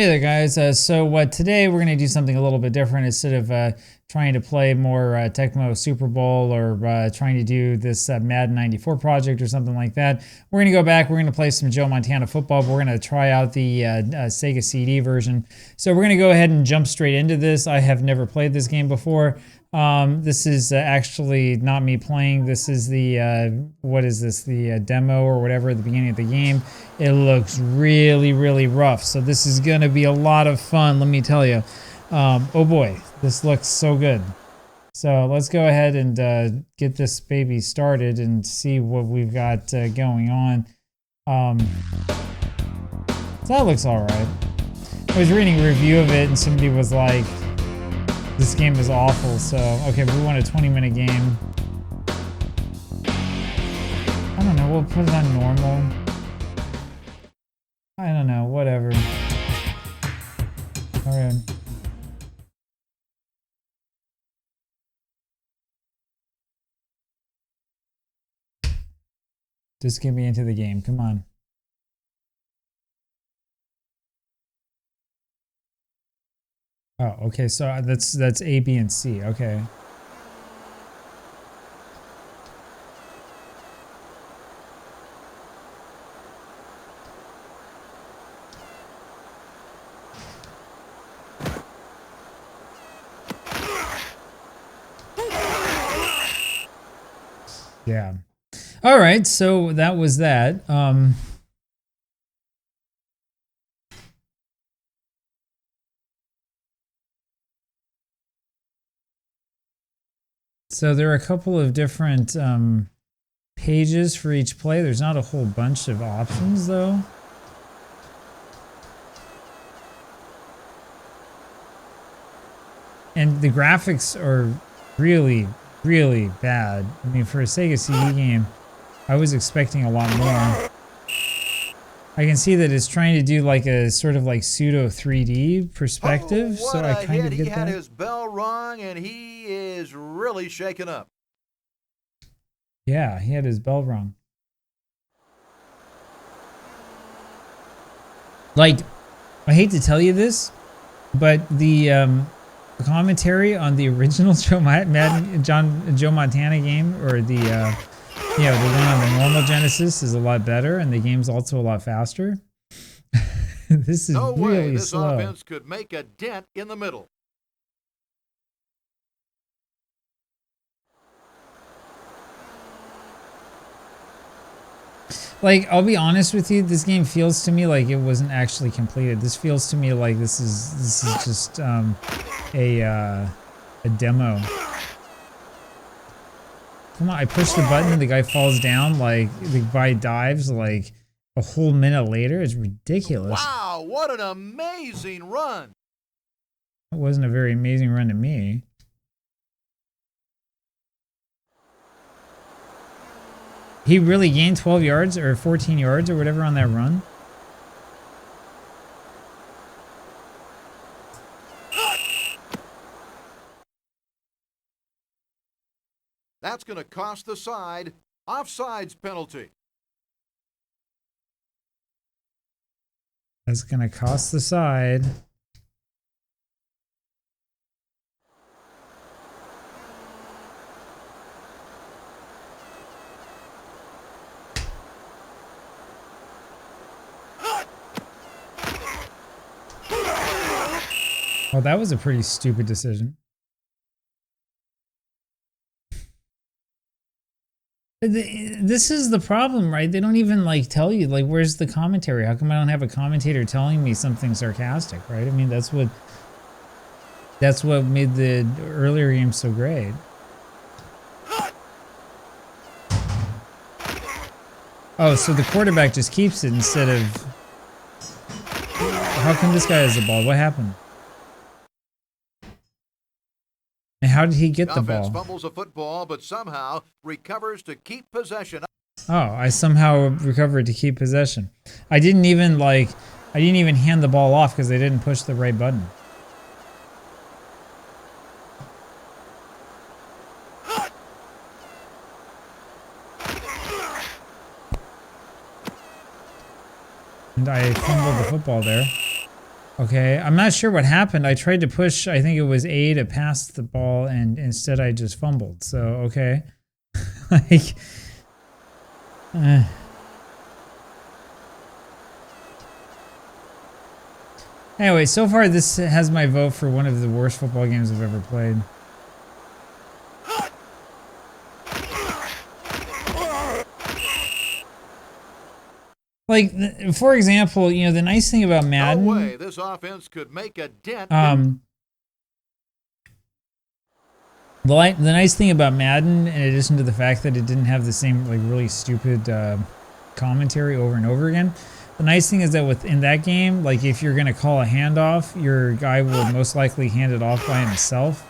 Hey there, guys. Today we're going to do something a little bit different. Instead of trying to play more Tecmo Super Bowl or trying to do this Madden 94 project or something like that, we're going to go back. We're going to play some Joe Montana football, but we're going to try out the Sega CD version. So we're going to go ahead and jump straight into this. I have never played this game before. This is actually not me playing. This is the, what is this? The demo or whatever at the beginning of the game. It looks really, really rough. So this is going to be a lot of fun, let me tell you. Oh boy, this looks so good. So let's go ahead and get this baby started and see what we've got going on. So that looks all right. I was reading a review of it and somebody was like, this game is awful. So, okay, we want a 20-minute game. I don't know, we'll put it on normal. I don't know, whatever. Alright. Just get me into the game, come on. Oh, okay, so that's A, B, and C, okay. Yeah. All right, so that was that. So there are a couple of different pages for each play. There's not a whole bunch of options though. And the graphics are really, really bad. I mean, for a Sega CD game, I was expecting a lot more. I can see that it's trying to do like a sort of like pseudo 3D perspective, so I kind of get that. He had his bell rung and he is really shaken up. Yeah, he had his bell rung. Like, I hate to tell you this, but the commentary on the original Joe Montana game, or the the one on the normal Genesis, is a lot better, and the game's also a lot faster. This is no really way this slow. offense could make a dent in the middle. Like, I'll be honest with you, this game feels to me like it wasn't actually completed. This feels to me like this is just a demo. Come on, I push the button and the guy falls down, like the guy dives like a whole minute later. It's ridiculous. Wow, what an amazing run. It wasn't a very amazing run to me. He really gained 12 yards or 14 yards or whatever on that run. That's going to cost the side. Offsides penalty. That's going to cost the side. Well, that was a pretty stupid decision. This is the problem, right? They don't even like tell you, like, where's the commentary? How come I don't have a commentator telling me something sarcastic, right? I mean, that's what made the earlier game so great. Oh, so the quarterback just keeps it instead of... How come this guy has the ball? What happened? And how did he get the ball? Fumbles a football, but somehow recovers to keep possession. Oh, I somehow recovered to keep possession. I didn't even hand the ball off because they didn't push the right button. And I fumbled the football there. Okay, I'm not sure what happened. I tried to push, I think it was A to pass the ball, and instead I just fumbled. So, okay. Like, anyway, so far this has my vote for one of the worst football games I've ever played. Like, for example, you know, the nice thing about Madden... No way this offense could make a dent. The nice thing about Madden, in addition to the fact that it didn't have the same, like, really stupid commentary over and over again, the nice thing is that within that game, like, if you're going to call a handoff, your guy will most likely hand it off by himself.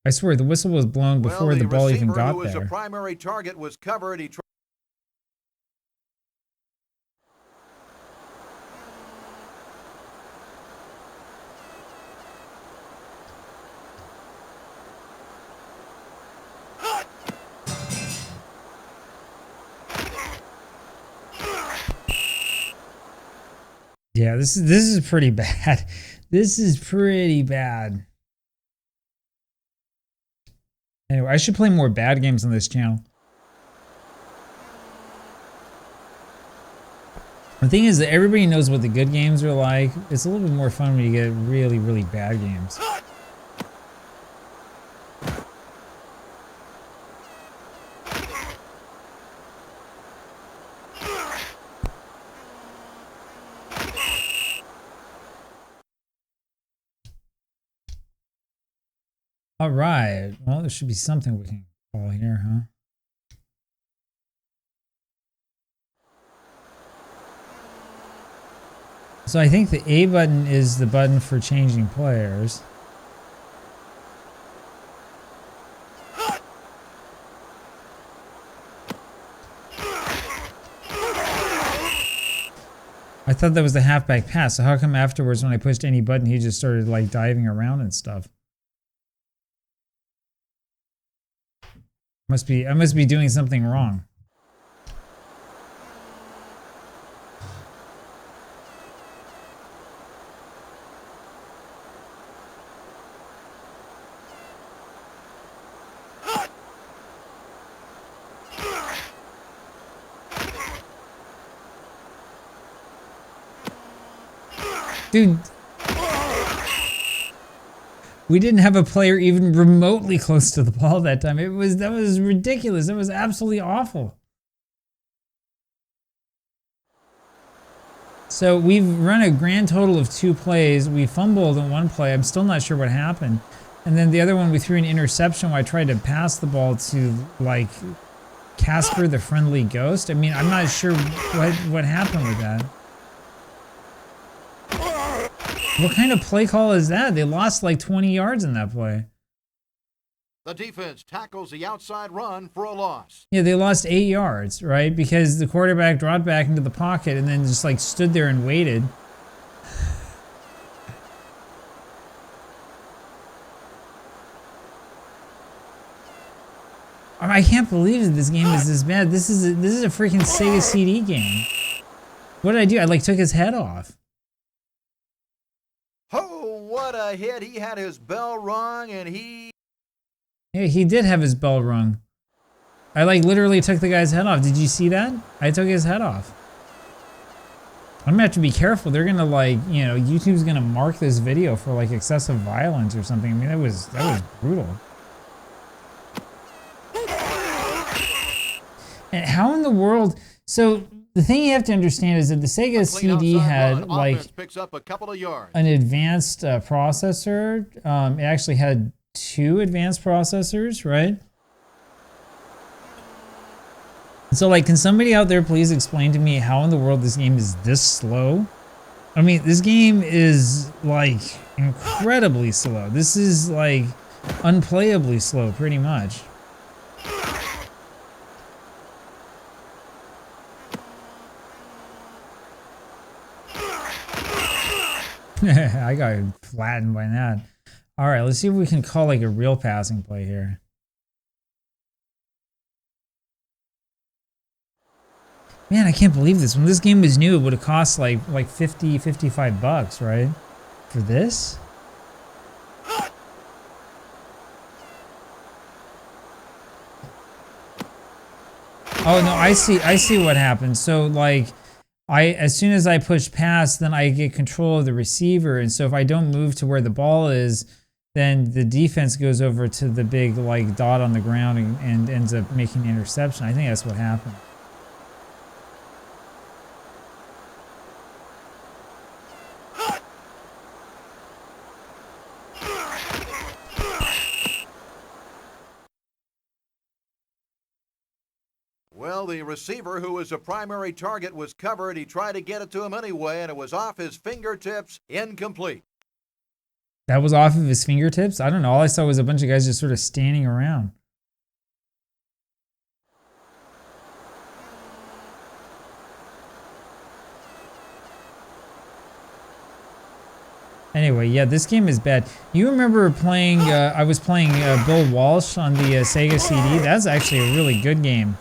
I swear, the whistle was blown before the ball even got there. The primary target was covered. He Yeah, this is pretty bad. This is pretty bad. Anyway, I should play more bad games on this channel. The thing is that everybody knows what the good games are like. It's a little bit more fun when you get really, really bad games. All right. Well, there should be something we can call here, huh? So I think the A button is the button for changing players. I thought that was the halfback pass. So how come afterwards when I pushed any button, he just started like diving around and stuff? I must be doing something wrong. Dude, we didn't have a player even remotely close to the ball that time. That was ridiculous. It was absolutely awful. So we've run a grand total of 2 plays. We fumbled in one play. I'm still not sure what happened. And then the other one, we threw an interception where I tried to pass the ball to, like, Casper the Friendly Ghost. I mean, I'm not sure what happened with that. What kind of play call is that? They lost like 20 yards in that play. The defense tackles the outside run for a loss. Yeah, they lost 8 yards, right? Because the quarterback dropped back into the pocket and then just like stood there and waited. I can't believe that this game is this bad. This is a freaking Sega CD game. What did I do? I like took his head off. Oh, what a hit. He had his bell rung and he... Yeah, he did have his bell rung. I like literally took the guy's head off. Did you see that? I took his head off. I'm gonna have to be careful. They're gonna like, you know, YouTube's gonna mark this video for like excessive violence or something. I mean, that was brutal. And how in the world? So the thing you have to understand is that the Sega CD had like an advanced processor. It actually had 2 advanced processors, right? So like, can somebody out there please explain to me how in the world this game is this slow? I mean, this game is like incredibly slow. This is like unplayably slow, pretty much. I got flattened by that. All right, let's see if we can call like a real passing play here. Man, I can't believe this. When this game was new, it would have cost like 50, 55 bucks, right? For this? Oh no, I see what happens. So like as soon as I push pass, then I get control of the receiver, and so if I don't move to where the ball is, then the defense goes over to the big like dot on the ground and ends up making the interception. I think that's what happened. Well, the receiver, who was a primary target, was covered. He tried to get it to him anyway, and it was off his fingertips, incomplete. That was off of his fingertips? I don't know. All I saw was a bunch of guys just sort of standing around. Anyway, yeah, this game is bad. You remember playing, I was playing Bill Walsh on the Sega CD? That's actually a really good game.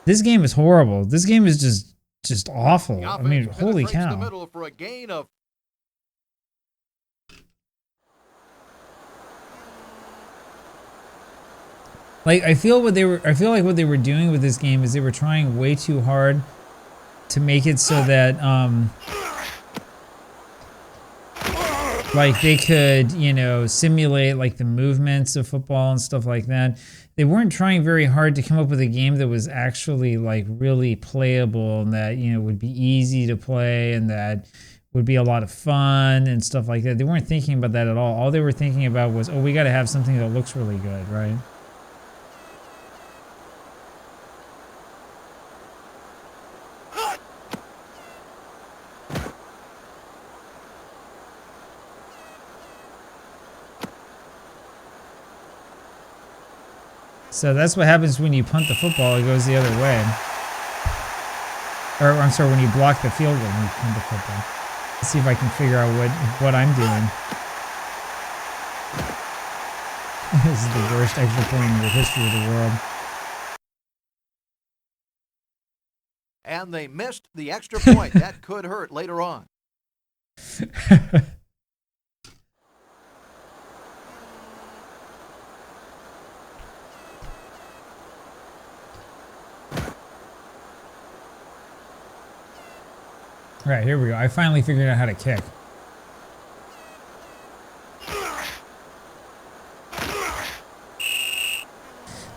This game is horrible. This game is just awful. I mean, holy cow. The middle for a gain of like I feel like what they were doing with this game is they were trying way too hard to make it so that like they could, you know, simulate like the movements of football and stuff like that. They weren't trying very hard to come up with a game that was actually like really playable and that, you know, would be easy to play and that would be a lot of fun and stuff like that. They weren't thinking about that at all. All they were thinking about was, oh, we got to have something that looks really good, right? So that's what happens when you punt the football, it goes the other way. Or I'm sorry, when you block the field goal when you punt the football. Let's see if I can figure out what I'm doing. This is the worst extra point in the history of the world. And they missed the extra point. That could hurt later on. All right, here we go. I finally figured out how to kick.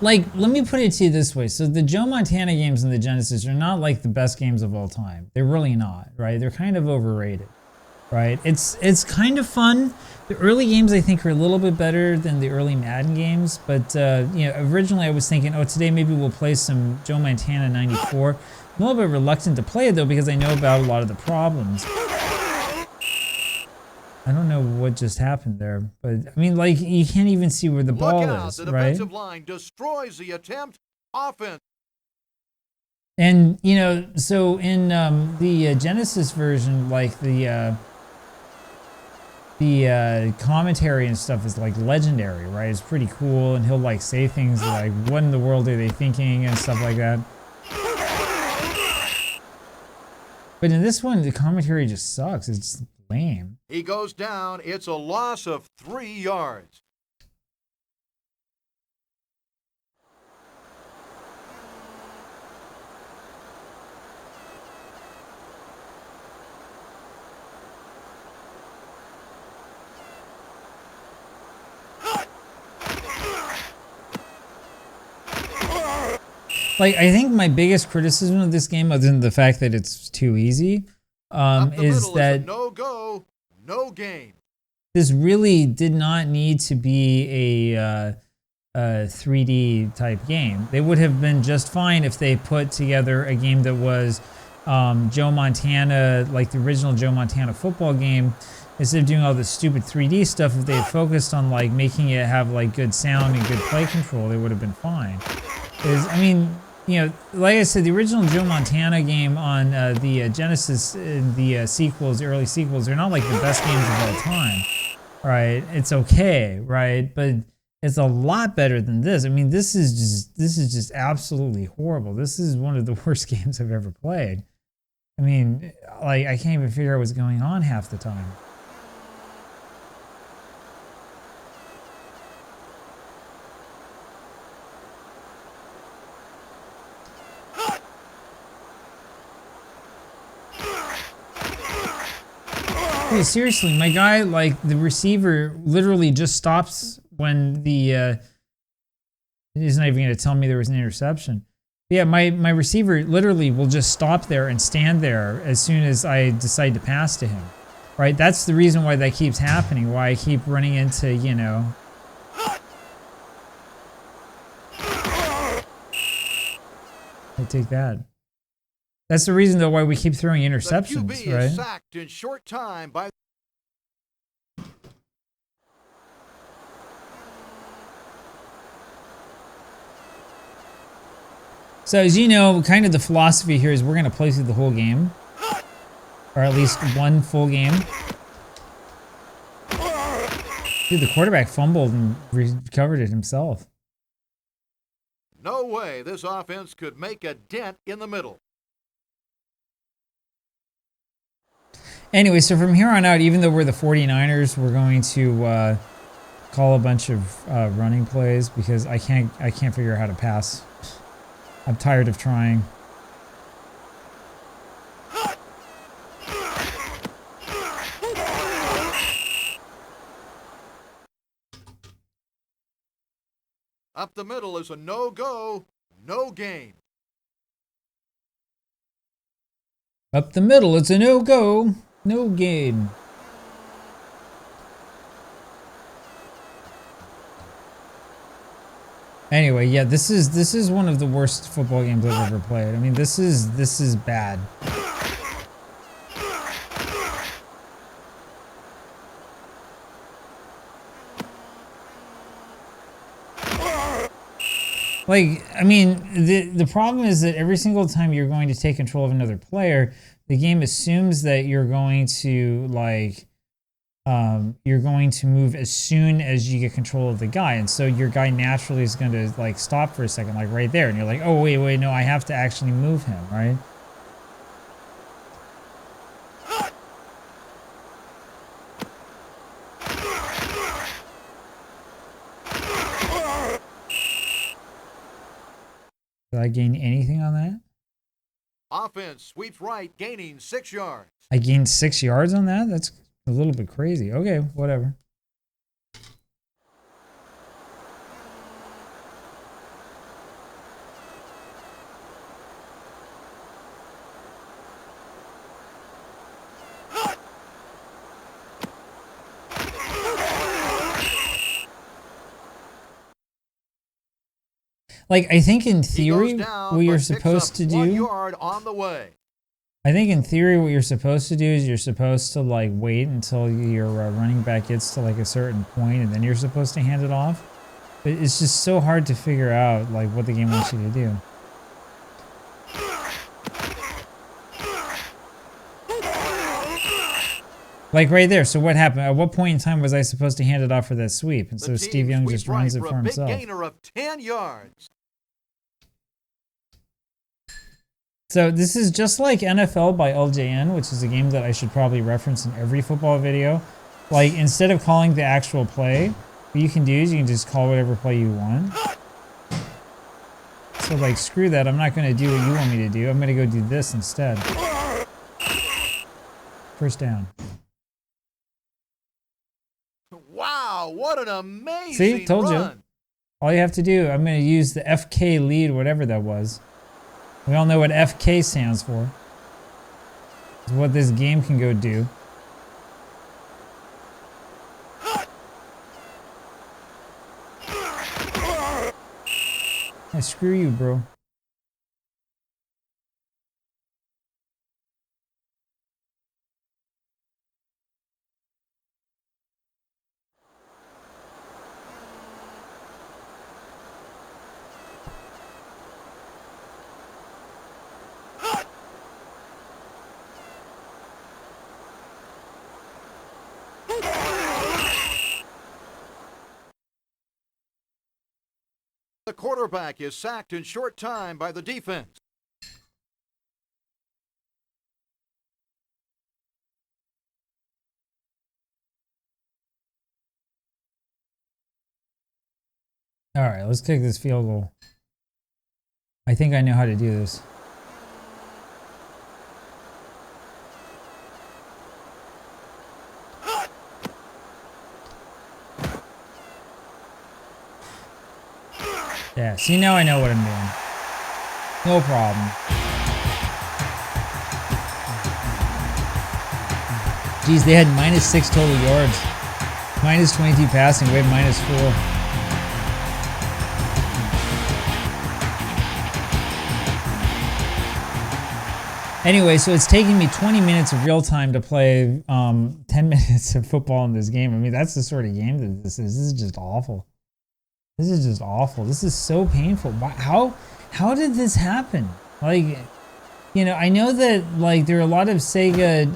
Like, let me put it to you this way. So the Joe Montana games in the Genesis are not like the best games of all time. They're really not, right? They're kind of overrated, right? It's kind of fun. The early games, I think, are a little bit better than the early Madden games. But, you know, originally I was thinking, oh, today maybe we'll play some Joe Montana 94. I'm a little bit reluctant to play it, though, because I know about a lot of the problems. I don't know what just happened there, but I mean, like, you can't even see where the ball is, the right? defensive line destroys the attempt. Offense. And, you know, so in the Genesis version, like, the commentary and stuff is, like, legendary, right? It's pretty cool, and he'll, like, say things like, what in the world are they thinking, and stuff like that. But in this one, the commentary just sucks. It's lame. He goes down. It's a loss of 3 yards. Like, I think my biggest criticism of this game, other than the fact that it's too easy, is that no go, no game. This really did not need to be a 3D type game. They would have been just fine if they put together a game that was Joe Montana, like the original Joe Montana football game. Instead of doing all this stupid 3D stuff, if they had focused on like making it have like good sound and good play control, they would have been fine. Because, I mean, you know, like I said, the original Joe Montana game on the Genesis, the sequels, the early sequels, they're not like the best games of all time, right? It's okay, right? But It's a lot better than this. I mean, this is just absolutely horrible. This is one of the worst games I've ever played. I mean, like, I can't even figure out what's going on half the time. Hey, seriously, my guy, like, the receiver literally just stops when the, he's not even going to tell me there was an interception. Yeah, my receiver literally will just stop there and stand there as soon as I decide to pass to him. Right? That's the reason why that keeps happening, why I keep running into, you know. I take that. That's the reason, though, why we keep throwing interceptions, the QB right? is sacked in short time by... So, as you know, kind of the philosophy here is we're going to play through the whole game. Or at least one full game. Dude, the quarterback fumbled and recovered it himself. No way this offense could make a dent in the middle. Anyway, so from here on out, even though we're the 49ers, we're going to call a bunch of running plays because I can't figure out how to pass. I'm tired of trying. Up the middle is a no-go, no game. Up the middle, it's a no-go, no gain. Anyway, yeah, this is one of the worst football games I've ever played. I mean, this is bad. Like, I mean, the problem is that every single time you're going to take control of another player, the game assumes that you're going to, like, you're going to move as soon as you get control of the guy. And so your guy naturally is going to, like, stop for a second, like right there. And you're like, oh, wait, no, I have to actually move him, right? Did I gain anything on that? Offense sweeps right, gaining 6 yards. I gained 6 yards on that? That's a little bit crazy. Okay, whatever. Like, I think in theory, what you're supposed to do... 1 yard on the way. I think in theory, what you're supposed to do is you're supposed to, like, wait until your running back gets to, like, a certain point, and then you're supposed to hand it off. But it's just so hard to figure out, like, what the game wants you to do. Like right there. So what happened? At what point in time was I supposed to hand it off for that sweep? And so Steve Young just runs it for himself. Big gainer of 10 yards. So this is just like NFL by LJN, which is a game that I should probably reference in every football video. Like, instead of calling the actual play, what you can do is you can just call whatever play you want. So, like, screw that. I'm not going to do what you want me to do. I'm going to go do this instead. First down. Wow, what an amazing See, told run. you. All you have to do, I'm going to use the FK lead, whatever that was. We all know what FK stands for. It's what this game can go do. Hey, screw you, bro. quarterback is sacked in short time by the defense. All right, let's kick this field goal. I think I know how to do this. Yeah, see, now I know what I'm doing. No problem. Geez, they had -6 total yards. -22 passing, we had -4. Anyway, so it's taking me 20 minutes of real time to play 10 minutes of football in this game. I mean, that's the sort of game that this is. This is just awful. This is just awful. This is so painful. How did this happen? Like, you know, I know that like there are a lot of Sega,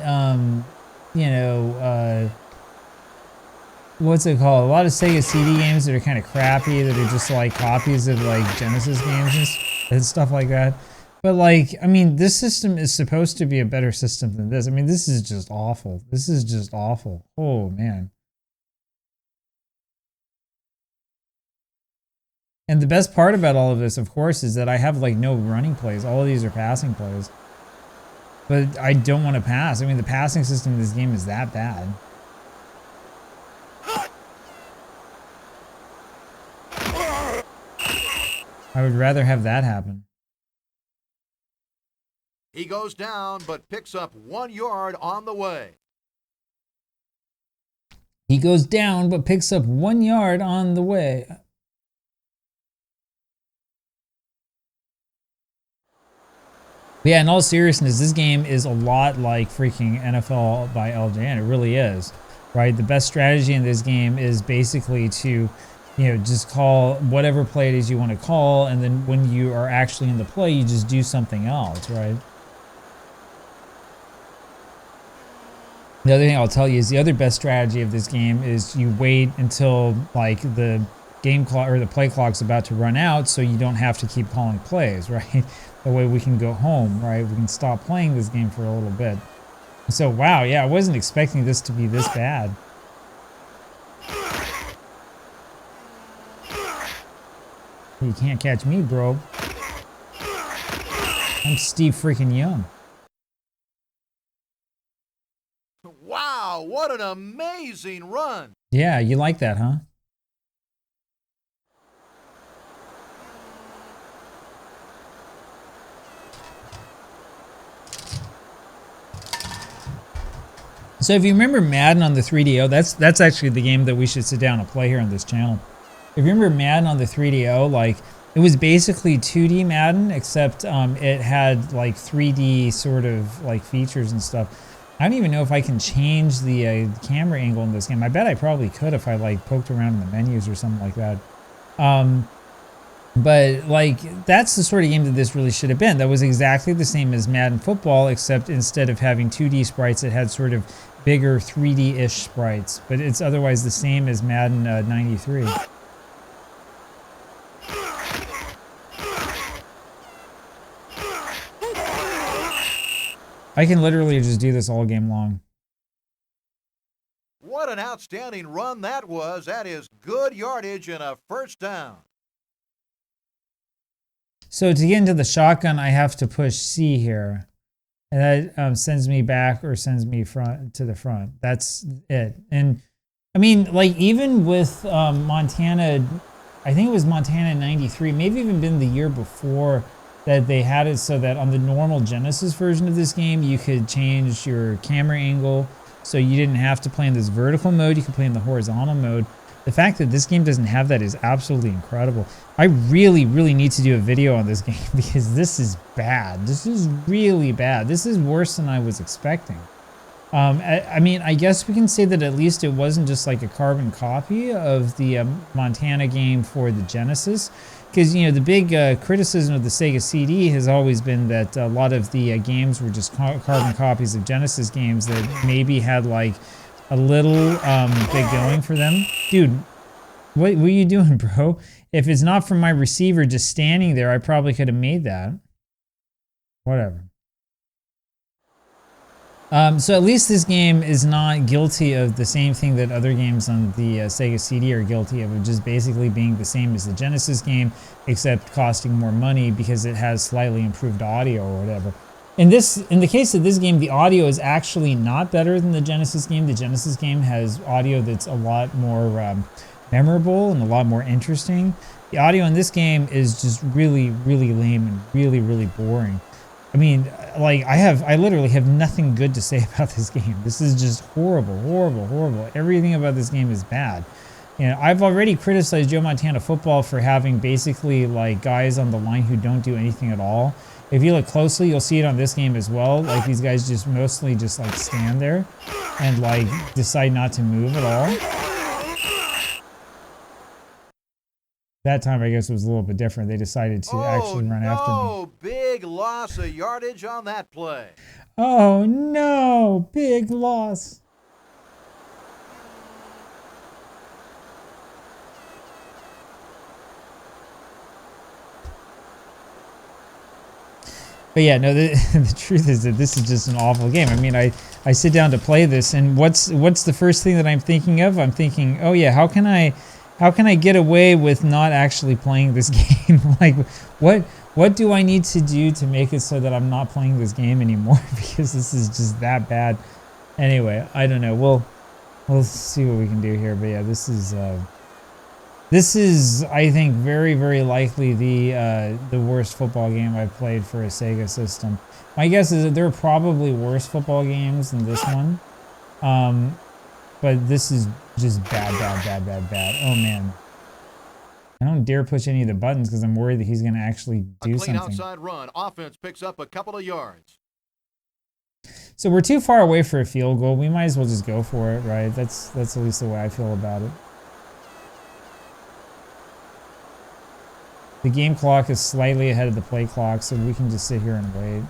what's it called? A lot of Sega CD games that are kind of crappy, that are just like copies of like Genesis games and stuff like that. But like, I mean, this system is supposed to be a better system than this. I mean, this is just awful. This is just awful. Oh man. And the best part about all of this, of course, is that I have like no running plays. All of these are passing plays. But I don't want to pass. I mean, the passing system in this game is that bad. I would rather have that happen. He goes down, but picks up 1 yard on the way. He goes down, but picks up 1 yard on the way. But yeah, in all seriousness, this game is a lot like freaking NFL by LJN. It really is, right? The best strategy in this game is basically to, you know, just call whatever play it is you want to call, and then when you are actually in the play, you just do something else, right? The other thing I'll tell you is the other best strategy of this game is you wait until like the game clock or the play clock's about to run out, so you don't have to keep calling plays, right? That way we can go home, right? We can stop playing this game for a little bit. So wow, yeah, I wasn't expecting this to be this bad. You can't catch me, bro. I'm Steve freaking Young. Wow, what an amazing run. Yeah, you like that, huh? So if you remember Madden on the 3DO, that's actually the game that we should sit down and play here on this channel. If you remember Madden on the 3DO, like it was basically 2D Madden, except it had like 3D sort of like features and stuff. I don't even know if I can change the camera angle in this game. I bet I probably could if I like poked around in the menus or something like that. But like that's the sort of game that this really should have been. That was exactly the same as Madden football, except instead of having 2D sprites, it had sort of bigger 3D-ish sprites. But it's otherwise the same as Madden 93. I can literally just do this all game long. What an outstanding run that was. That is good yardage and a first down. So to get into the shotgun, I have to push C here. And that sends me back or sends me to the front. That's it. And I mean, like even with Montana, I think it was Montana 93, maybe even been the year before, that they had it so that on the normal Genesis version of this game, you could change your camera angle so you didn't have to play in this vertical mode, you could play in the horizontal mode. The fact that this game doesn't have that is absolutely incredible. I really, really need to do a video on this game because this is bad. This is really bad. This is worse than I was expecting. I mean, I guess we can say that at least it wasn't just like a carbon copy of the Montana game for the Genesis. Because, you know, the big criticism of the Sega CD has always been that a lot of the games were just carbon copies of Genesis games that maybe had like a little bit going for them. Dude, what are you doing, bro? If it's not from my receiver just standing there, I probably could have made that. Whatever. So at least this game is not guilty of the same thing that other games on the Sega CD are guilty of just basically being the same as the Genesis game, except costing more money because it has slightly improved audio or whatever. In the case of this game, the audio is actually not better than the Genesis game. The Genesis game has audio that's a lot more memorable and a lot more interesting. The audio in this game is just really, really lame and really, really boring. I mean, like, I literally have nothing good to say about this game. This is just horrible, horrible, horrible. Everything about this game is bad. You know, I've already criticized Joe Montana Football for having basically, like, guys on the line who don't do anything at all. If you look closely, you'll see it on this game as well. Like, these guys just mostly just, like, stand there and, like, decide not to move at all. That time, I guess, it was a little bit different. They decided to actually run after me. Oh, big loss of yardage on that play. Oh, no. Big loss. But yeah, no, the truth is that this is just an awful game. I mean, I sit down to play this, and what's the first thing that I'm thinking of? I'm thinking, oh yeah, how can I get away with not actually playing this game? Like, what do I need to do to make it so that I'm not playing this game anymore? Because this is just that bad. Anyway, I don't know. We'll see what we can do here. But yeah, this is I think very, very likely the worst football game I've played for a Sega system. My guess is that there are probably worse football games than this one. But this is just bad. Oh man. I don't dare push any of the buttons because I'm worried that he's going to actually do something. A clean outside run. Offense picks up a couple of yards. So we're too far away for a field goal. We might as well just go for it, right? That's at least the way I feel about it. The game clock is slightly ahead of the play clock, so we can just sit here and wait.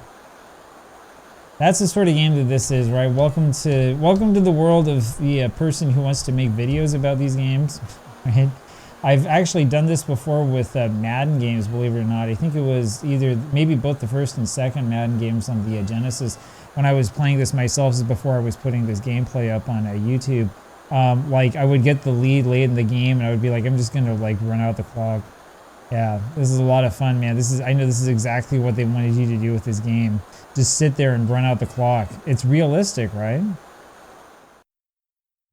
That's the sort of game that this is, right? Welcome to the world of the person who wants to make videos about these games, right? I've actually done this before with Madden games, believe it or not. I think it was maybe both the first and second Madden games on the Genesis. When I was playing this myself, this is before I was putting this gameplay up on YouTube. Like, I would get the lead late in the game, and I would be like, I'm just gonna like run out the clock. Yeah, this is a lot of fun, man. I know this is exactly what they wanted you to do with this game. Just sit there and run out the clock. It's realistic, right?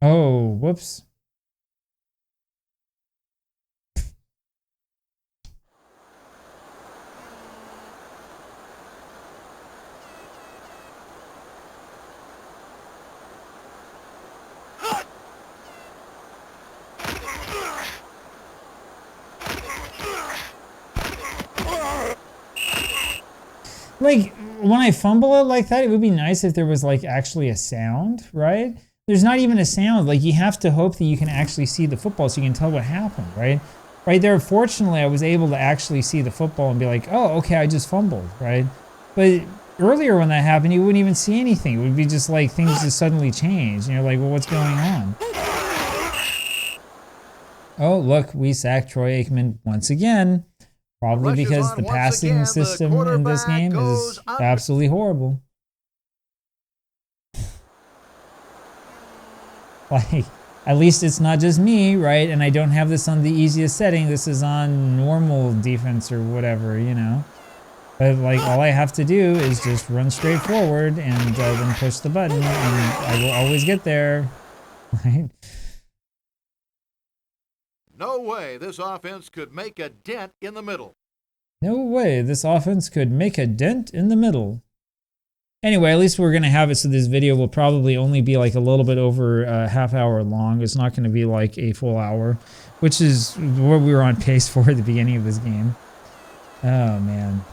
Oh, whoops. Like, when I fumble it like that, it would be nice if there was like actually a sound, right? There's not even a sound. Like, you have to hope that you can actually see the football so you can tell what happened, right? Right there, fortunately, I was able to actually see the football and be like, oh, okay, I just fumbled, right? But earlier when that happened, you wouldn't even see anything. It would be just like things just suddenly change. And you're like, well, what's going on? Oh, look, we sacked Troy Aikman once again. Probably because the passing system in this game is absolutely horrible. Like, at least it's not just me, right? And I don't have this on the easiest setting. This is on normal defense or whatever, you know? But, like, all I have to do is just run straight forward and then push the button, and I will always get there, right? No way this offense could make a dent in the middle. No way this offense could make a dent in the middle. Anyway, at least we're going to have it so this video will probably only be like a little bit over a half hour long. It's not going to be like a full hour, which is what we were on pace for at the beginning of this game. Oh, man.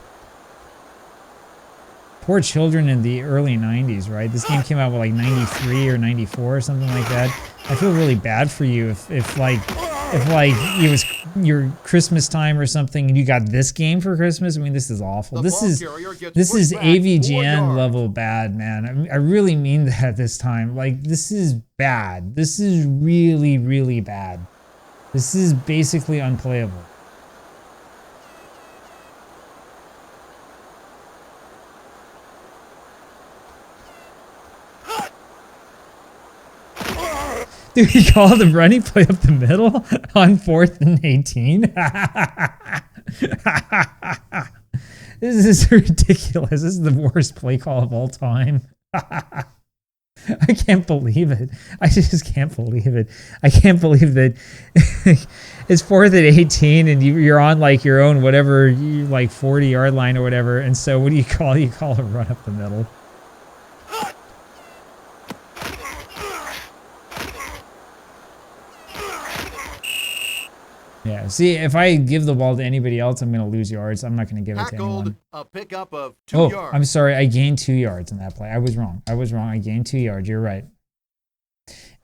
Poor children in the early 90s, right? This game came out with like 93 or 94 or something like that. I feel really bad for you if like it was your Christmas time or something and you got this game for Christmas. I mean, this is awful. This is AVGN level bad, man. I really mean that this time. Like, this is bad. This is really, really bad. This is basically unplayable. We call the running play up the middle on 4th and 18. This is ridiculous. This is the worst play call of all time. I can't believe it. I just can't believe it. I can't believe that it's 4th and 18 and you're on like your own whatever, like 40-yard line or whatever. And so what do you call? You call a run up the middle. Yeah, see, if I give the ball to anybody else, I'm going to lose yards. I'm not going to give it to anyone. A pickup of 2 yards. I'm sorry. I gained 2 yards in that play. I was wrong. I gained 2 yards. You're right.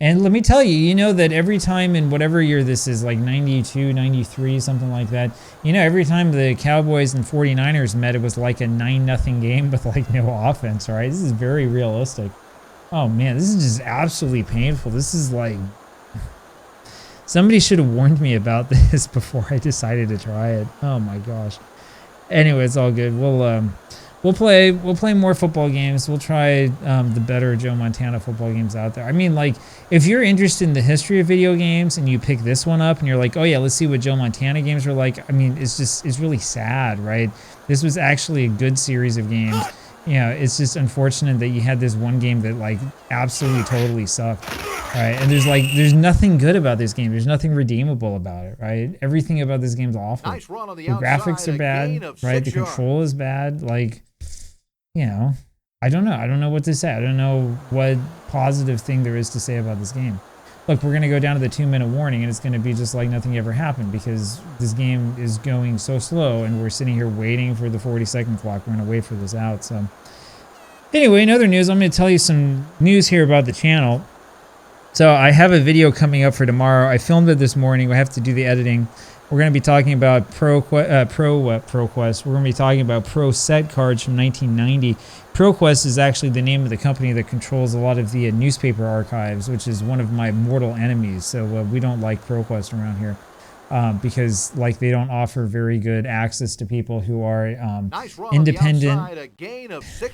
And let me tell you, you know that every time in whatever year this is, like 92, 93, something like that, you know, every time the Cowboys and 49ers met, it was like a 9-0 game with like no offense, right? This is very realistic. Oh, man, this is just absolutely painful. This is like... Somebody should have warned me about this before I decided to try it. Oh my gosh. Anyway, it's all good. We'll play more football games. We'll try the better Joe Montana football games out there. I mean, like, if you're interested in the history of video games and you pick this one up and you're like, oh yeah, let's see what Joe Montana games were like. I mean, it's really sad, right? This was actually a good series of games. You know, it's just unfortunate that you had this one game that like absolutely totally sucked, right? And there's nothing good about this game. There's nothing redeemable about it, right? Everything about this game's awful. Nice run on the graphics are bad, right? The control is bad. Like, you know, I don't know. I don't know what to say. I don't know what positive thing there is to say about this game. Look, we're going to go down to the 2-minute warning, and it's going to be just like nothing ever happened because this game is going so slow, and we're sitting here waiting for the 40-second clock. We're going to wait for this out. So, anyway, in other news, I'm going to tell you some news here about the channel. So, I have a video coming up for tomorrow. I filmed it this morning. I have to do the editing. We're going to be talking about ProQuest. We're going to be talking about Pro Set cards from 1990. ProQuest is actually the name of the company that controls a lot of the newspaper archives, which is one of my mortal enemies. So we don't like ProQuest around here because like they don't offer very good access to people who are independent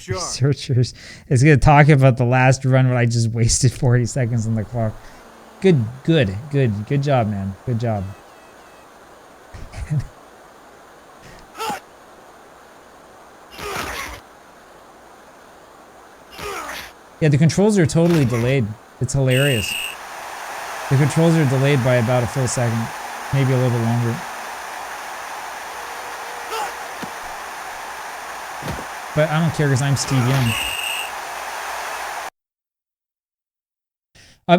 researchers. It's going to talk about the last run when I just wasted 40 seconds on the clock. Good job, man. Good job. Yeah, the controls are totally delayed. It's hilarious. The controls are delayed by about a full second, maybe a little bit longer. But I don't care because I'm Steve Young.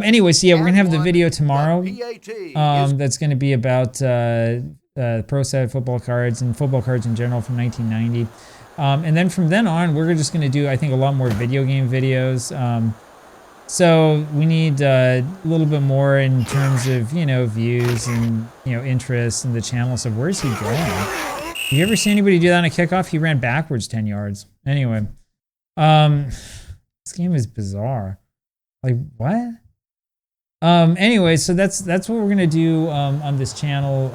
Anyway, so yeah, we're going to have the video tomorrow. That's going to be about Pro Set football cards and football cards in general from 1990. And then from then on, we're just going to do, I think, a lot more video game videos. So we need a little bit more in terms of, you know, views and, you know, interest in the channel. So where's he going? Have you ever seen anybody do that on a kickoff? He ran backwards 10 yards. Anyway, this game is bizarre. Like, what? Anyway, so that's what we're going to do on this channel.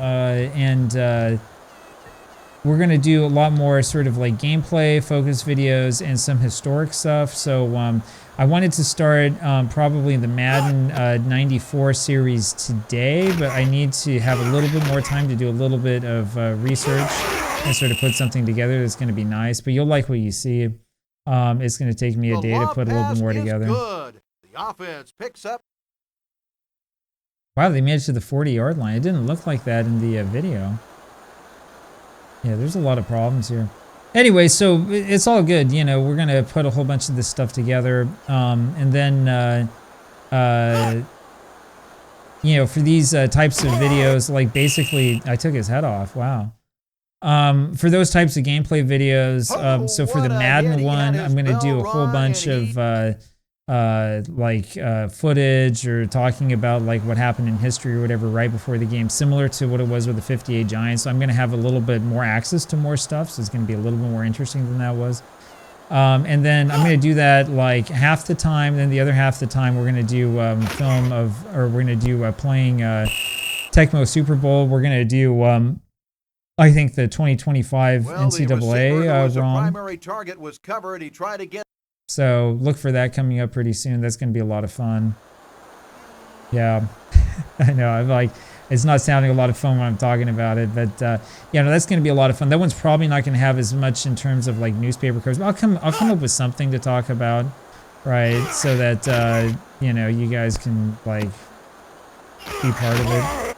We're going to do a lot more sort of like gameplay focused videos and some historic stuff. So I wanted to start probably the Madden 94 series today, but I need to have a little bit more time to do a little bit of research and sort of put something together that's going to be nice. But you'll like what you see. It's going to take me a day to put a little bit more together. Good. The offense picks up. Wow, they made it to the 40-yard line. It didn't look like that in the video. Yeah, there's a lot of problems here. Anyway, so it's all good. You know, we're going to put a whole bunch of this stuff together. And then, you know, for these types of videos, like basically, I took his head off. Wow. For those types of gameplay videos, so for the Madden one, I'm going to do a whole bunch of footage or talking about like what happened in history or whatever right before the game, similar to what it was with the 58 Giants. So I'm going to have a little bit more access to more stuff, so it's going to be a little bit more interesting than that was. And then I'm going to do that like half the time, then the other half the time we're going to do we're going to do playing Tecmo Super Bowl. We're going to do I think the 2025 NCAA ROM. Primary target was covered. He tried to get. So look for that coming up pretty soon. That's going to be a lot of fun. Yeah, I know. I'm like, it's not sounding a lot of fun when I'm talking about it, but yeah, no, that's going to be a lot of fun. That one's probably not going to have as much in terms of like newspaper coverage. But I'll come up with something to talk about, right? So that you know, you guys can like be part of it.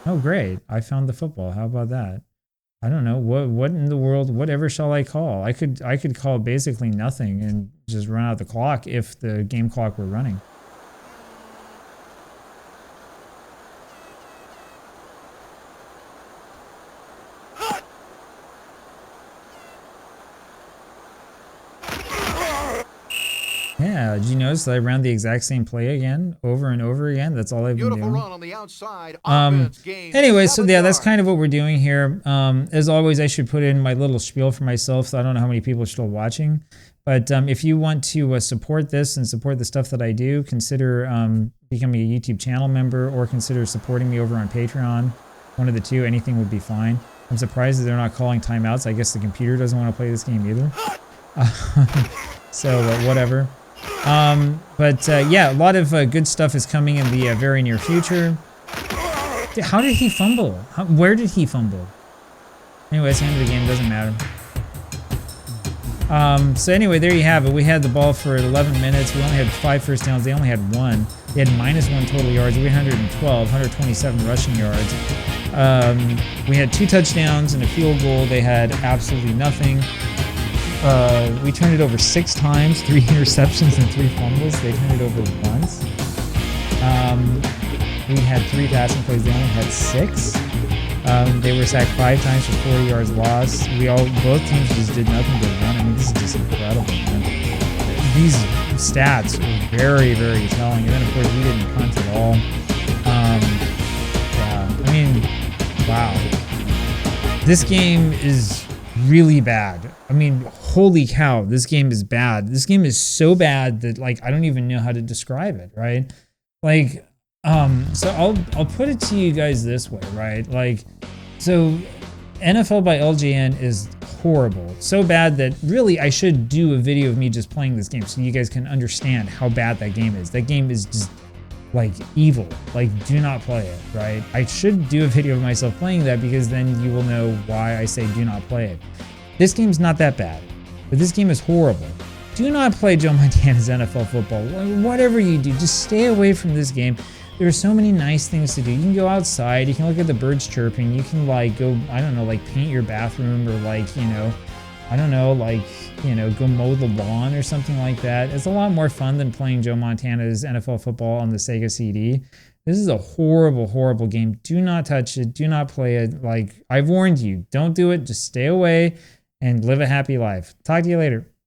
Oh, great! I found the football. How about that? I don't know what in the world. Whatever shall I call? I could call basically nothing and just run out the clock if the game clock were running. Yeah, did you notice that I ran the exact same play again, over and over again? That's all I've been Beautiful doing. run on the outside. Offense gains Anyway, so 7 yeah, that's yards. kind of what we're doing here. As always, I should put in my little spiel for myself. So I don't know how many people are still watching, but if you want to support this and support the stuff that I do, consider becoming a YouTube channel member or consider supporting me over on Patreon. One of the two, anything would be fine. I'm surprised that they're not calling timeouts. I guess the computer doesn't want to play this game either. So whatever. Yeah, a lot of good stuff is coming in the very near future. How did he fumble? Where did he fumble? Anyways, end of the game, doesn't matter. So anyway, there you have it. We had the ball for 11 minutes. We only had 5 first downs. They only had 1. They had -1 total yards. We had 112, 127 rushing yards. We had 2 touchdowns and a field goal. They had absolutely nothing. We turned it over 6 times, 3 interceptions and 3 fumbles. They turned it over once. We had 3 passing plays. They only had 6. They were sacked 5 times for 40 yards lost. Both teams just did nothing but run. I mean, this is just incredible, man. These stats are very, very telling. And then, of course, we didn't punt at all. Yeah, I mean, wow. This game is really bad. I mean, holy cow, this game is bad. This game is so bad that like I don't even know how to describe it, right? Like so I'll put it to you guys this way, right? Like so NFL by LJN is horrible. So bad that really I should do a video of me just playing this game so you guys can understand how bad that game is. That game is just like evil. Like do not play it, right? I should do a video of myself playing that because then you will know why I say do not play it. This game's not that bad, but this game is horrible. Do not play Joe Montana's NFL football. Whatever you do, just stay away from this game. There are so many nice things to do. You can go outside, you can look at the birds chirping, you can like go, I don't know, like paint your bathroom or like, you know, I don't know, like, you know, go mow the lawn or something like that. It's a lot more fun than playing Joe Montana's NFL football on the Sega CD. This is a horrible, horrible game. Do not touch it. Do not play it. Like, I've warned you. Don't do it. Just stay away and live a happy life. Talk to you later.